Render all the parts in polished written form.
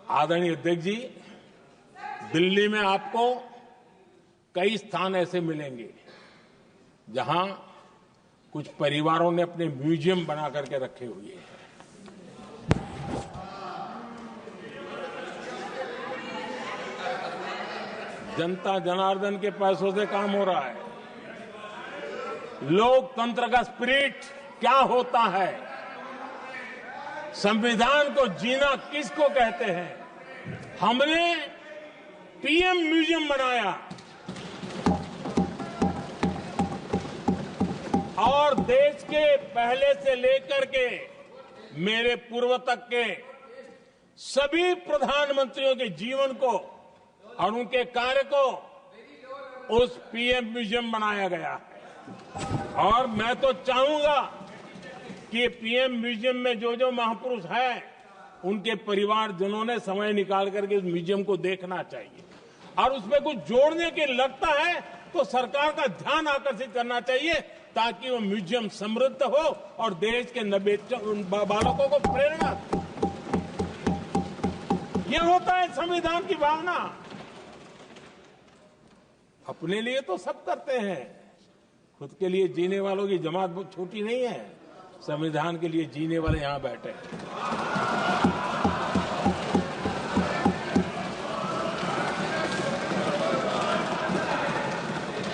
आदरणीय अध्यक्ष जी, दिल्ली में आपको कई स्थान ऐसे मिलेंगे जहां कुछ परिवारों ने अपने म्यूजियम बना करके रखे हुए हैं। जनता जनार्दन के पैसों से काम हो रहा है। लोकतंत्र का स्पिरिट क्या होता है, संविधान को जीना किसको कहते हैं, हमने पीएम म्यूजियम बनाया और देश के पहले से लेकर के मेरे पूर्व तक के सभी प्रधानमंत्रियों के जीवन को और उनके कार्य को उस पीएम म्यूजियम बनाया गया है। और मैं तो चाहूंगा कि पीएम म्यूजियम में जो जो महापुरुष हैं उनके परिवारजनों ने समय निकाल करके उस म्यूजियम को देखना चाहिए और उसमें कुछ जोड़ने के लगता है तो सरकार का ध्यान आकर्षित करना चाहिए ताकि वो म्यूजियम समृद्ध हो और देश के बालकों को प्रेरणा दे। ये होता है संविधान की भावना। अपने लिए तो सब करते हैं, खुद के लिए जीने वालों की जमात बहुत छोटी नहीं है। संविधान के लिए जीने वाले यहां बैठे हैं।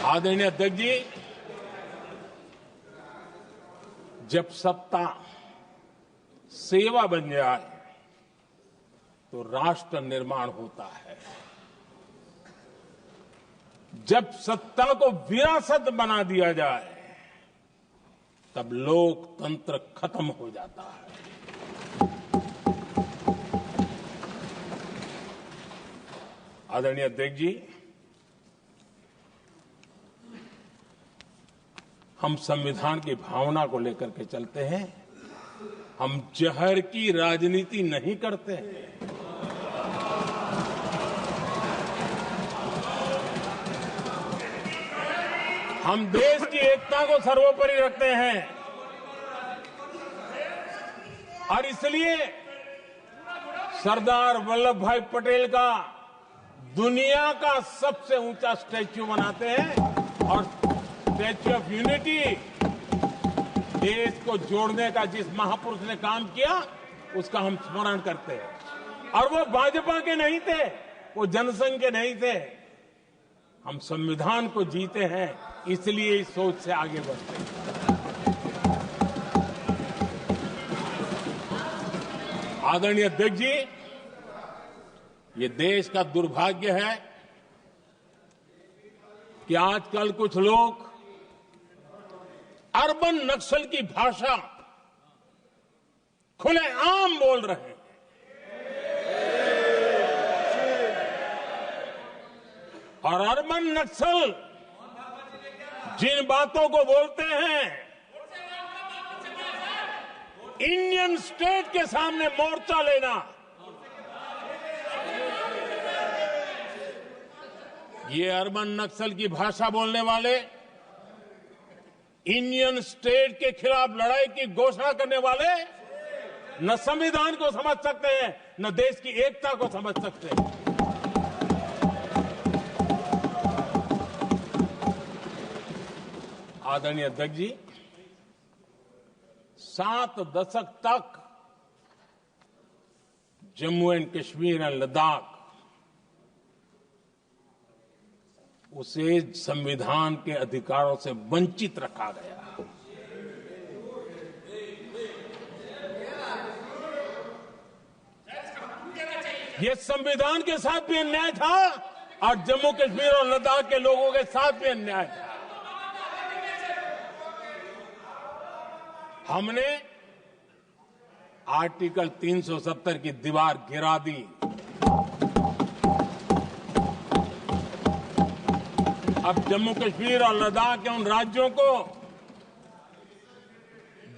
आदरणीय अध्यक्ष जी, जब सत्ता सेवा बन जाए तो राष्ट्र निर्माण होता है। जब सत्ता को विरासत बना दिया जाए तब लोकतंत्र खत्म हो जाता है। आदरणीय अध्यक्ष जी, हम संविधान की भावना को लेकर के चलते हैं। हम जहर की राजनीति नहीं करते हैं। हम देश की एकता को सर्वोपरि रखते हैं और इसलिए सरदार वल्लभ भाई पटेल का दुनिया का सबसे ऊंचा स्टैच्यू बनाते हैं और स्टैच्यू ऑफ यूनिटी देश को जोड़ने का जिस महापुरुष ने काम किया उसका हम स्मरण करते हैं। और वो भाजपा के नहीं थे, वो जनसंघ के नहीं थे। हम संविधान को जीते हैं, इसलिए इस सोच से आगे बढ़ते हैं। आदरणीय अध्यक्ष जी, ये देश का दुर्भाग्य है कि आजकल कुछ लोग अर्बन नक्सल की भाषा खुलेआम बोल रहे हैं। और अर्बन नक्सल जिन बातों को बोलते हैं, इंडियन स्टेट के सामने मोर्चा लेना, ये अर्बन नक्सल की भाषा बोलने वाले इंडियन स्टेट के खिलाफ लड़ाई की घोषणा करने वाले न संविधान को समझ सकते हैं, न देश की एकता को समझ सकते हैं। आदरणीय अध्यक्ष जी, 7 दशक तक जम्मू एंड कश्मीर और लद्दाख उसे संविधान के अधिकारों से वंचित रखा गया। ये संविधान के साथ भी अन्याय था और जम्मू कश्मीर और लद्दाख के लोगों के साथ भी अन्याय था। हमने आर्टिकल 370 की दीवार गिरा दी। अब जम्मू कश्मीर और लद्दाख के उन राज्यों को,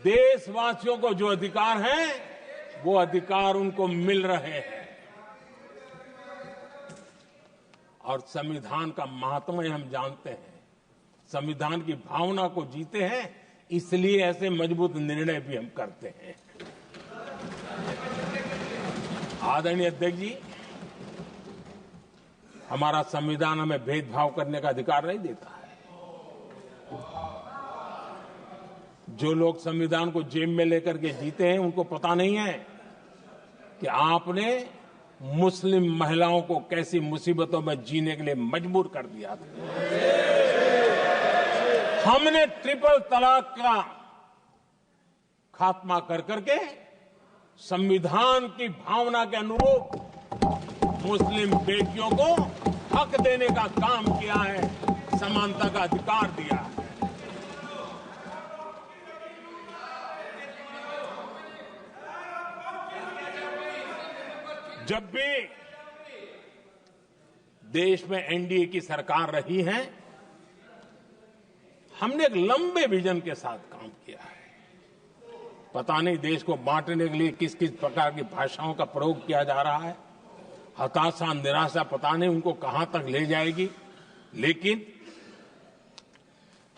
देशवासियों को जो अधिकार हैं, वो अधिकार उनको मिल रहे हैं। और संविधान का महात्म्य हम जानते हैं, संविधान की भावना को जीते हैं, इसलिए ऐसे मजबूत निर्णय भी हम करते हैं। आदरणीय अध्यक्ष जी, हमारा संविधान हमें भेदभाव करने का अधिकार नहीं देता है। जो लोग संविधान को जेब में लेकर के जीते हैं, उनको पता नहीं है कि आपने मुस्लिम महिलाओं को कैसी मुसीबतों में जीने के लिए मजबूर कर दिया था। हमने ट्रिपल तलाक का खात्मा कर करके संविधान की भावना के अनुरूप मुस्लिम बेटियों को हक देने का काम किया है, समानता का अधिकार दिया है। जब भी देश में एनडीए की सरकार रही है, हमने एक लंबे विजन के साथ काम किया है। पता नहीं देश को बांटने के लिए किस किस प्रकार की भाषाओं का प्रयोग किया जा रहा है। हताशा, निराशा पता नहीं उनको कहां तक ले जाएगी, लेकिन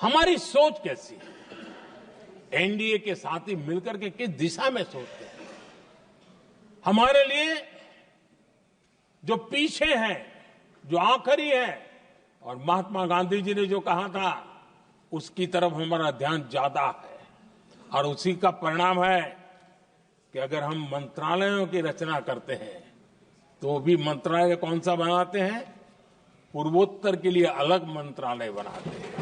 हमारी सोच कैसी है, एनडीए के साथी मिलकर के किस दिशा में सोचते हैं। हमारे लिए जो पीछे है, जो आखिरी है, और महात्मा गांधी जी ने जो कहा था, उसकी तरफ हमारा ध्यान ज्यादा है। और उसी का परिणाम है कि अगर हम मंत्रालयों की रचना करते हैं, तो भी मंत्रालय कौन सा बनाते हैं? पूर्वोत्तर के लिए अलग मंत्रालय बनाते हैं।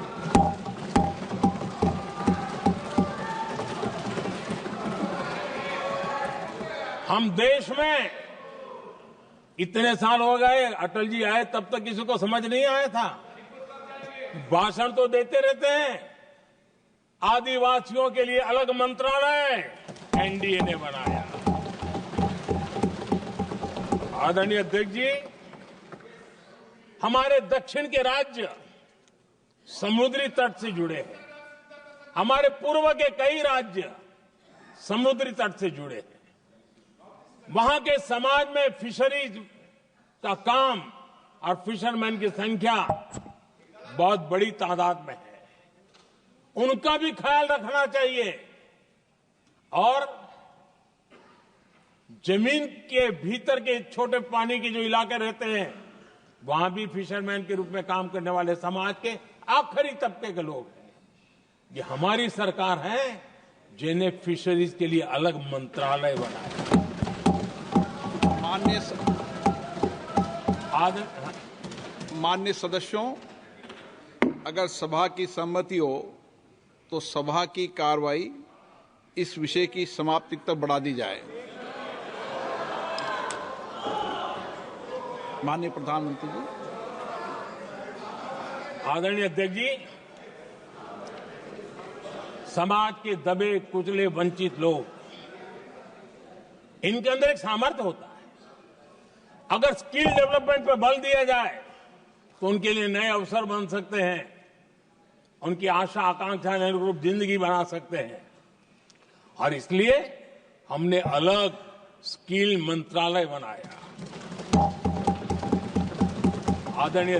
हम देश में इतने साल हो गए, अटल जी आए तब तक किसी को समझ नहीं आया था। भाषण तो देते रहते हैं। आदिवासियों के लिए अलग मंत्रालय एनडीए ने बनाया। आदरणीय अध्यक्ष जी, हमारे दक्षिण के राज्य समुद्री तट से जुड़े हैं। हमारे पूर्व के कई राज्य समुद्री तट से जुड़े हैं। वहां के समाज में फिशरीज का काम और फिशरमैन की संख्या बहुत बड़ी तादाद में है। उनका भी ख्याल रखना चाहिए। और जमीन के भीतर के छोटे पानी के जो इलाके रहते हैं, वहां भी फिशरमैन के रूप में काम करने वाले समाज के आखिरी तबके के लोग हैं। ये हमारी सरकार है जिन्हें फिशरीज के लिए अलग मंत्रालय बनाया। माननीय सदस्यों, अगर सभा की सहमति हो तो सभा की कार्रवाई इस विषय की समाप्ति तक बढ़ा दी जाए। माननीय प्रधानमंत्री जी। आदरणीय अध्यक्ष जी, समाज के दबे कुचले वंचित लोग, इनके अंदर एक सामर्थ्य होता है। अगर स्किल डेवलपमेंट पर बल दिया जाए तो उनके लिए नए अवसर बन सकते हैं, उनकी आशा आकांक्षा के अनुरूप जिंदगी बना सकते हैं। और इसलिए हमने अलग स्किल मंत्रालय बनाया। आदरणीय